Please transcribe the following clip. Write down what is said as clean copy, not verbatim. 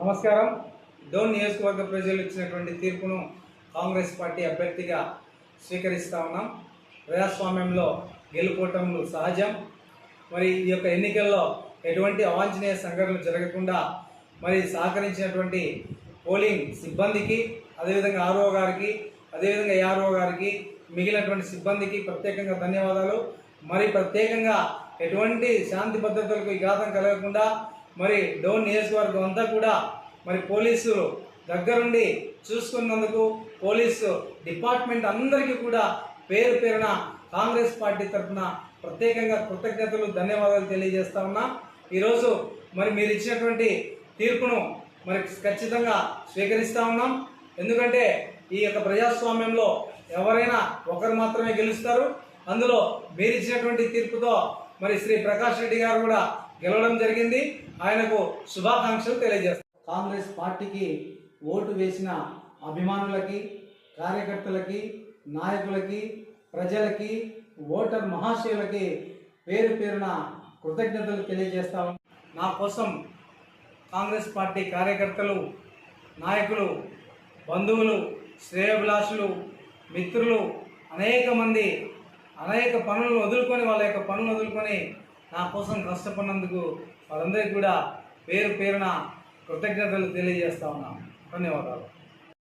నమస్కారం. డోన్ నియోజకవర్గ ప్రజలు ఇచ్చినటువంటి తీర్పును కాంగ్రెస్ పార్టీ అభ్యర్థిగా స్వీకరిస్తూ ఉన్నాం. ప్రజాస్వామ్యంలో గెలుపోవటంలు సహజం. మరి ఈ యొక్క ఎన్నికల్లో ఎటువంటి అవాంఛనీయ సంఘటనలు జరగకుండా మరి సహకరించినటువంటి పోలింగ్ సిబ్బందికి, అదేవిధంగా ఆర్ఓ గారికి, అదేవిధంగా ఏఆర్ఓ గారికి, మిగిలినటువంటి సిబ్బందికి ప్రత్యేకంగా ధన్యవాదాలు. మరి ప్రత్యేకంగా ఎటువంటి శాంతి భద్రతలకు విఘాతం కలగకుండా మరి డోన్ నియోజకవర్గం అంతా కూడా మరి పోలీసులు దగ్గరుండి చూసుకున్నందుకు పోలీసు డిపార్ట్మెంట్ అందరికీ కూడా పేరు పేరున కాంగ్రెస్ పార్టీ తరఫున ప్రత్యేకంగా కృతజ్ఞతలు, ధన్యవాదాలు తెలియజేస్తా ఉన్నా. ఈరోజు మరి మీరు ఇచ్చినటువంటి తీర్పును మరి ఖచ్చితంగా స్వీకరిస్తూ ఉన్నాం. ఎందుకంటే ఈ యొక్క ప్రజాస్వామ్యంలో ఎవరైనా ఒకరు మాత్రమే గెలుస్తారు. అందులో మీరు ఇచ్చినటువంటి తీర్పుతో మరి శ్రీ ప్రకాష్ రెడ్డి గారు కూడా గెలవడం జరిగింది. ఆయనకు శుభాకాంక్షలు తెలియజేస్తారు. కాంగ్రెస్ పార్టీకి ఓటు వేసిన అభిమానులకి, కార్యకర్తలకి, నాయకులకి, ప్రజలకి, ఓటర్ మహాశయులకి పేరు పేరున కృతజ్ఞతలు తెలియజేస్తాం. నా కోసం కాంగ్రెస్ పార్టీ కార్యకర్తలు, నాయకులు, బంధువులు, శ్రేయోభిలాషులు, మిత్రులు అనేక మంది అనేక పనులను వదులుకొని వాళ్ళ యొక్క పనులు వదులుకొని నా కోసం కష్టపడినందుకు వాళ్ళందరికీ కూడా పేరు పేరున కృతజ్ఞతలు తెలియజేస్తా ఉన్నాను. ధన్యవాదాలు.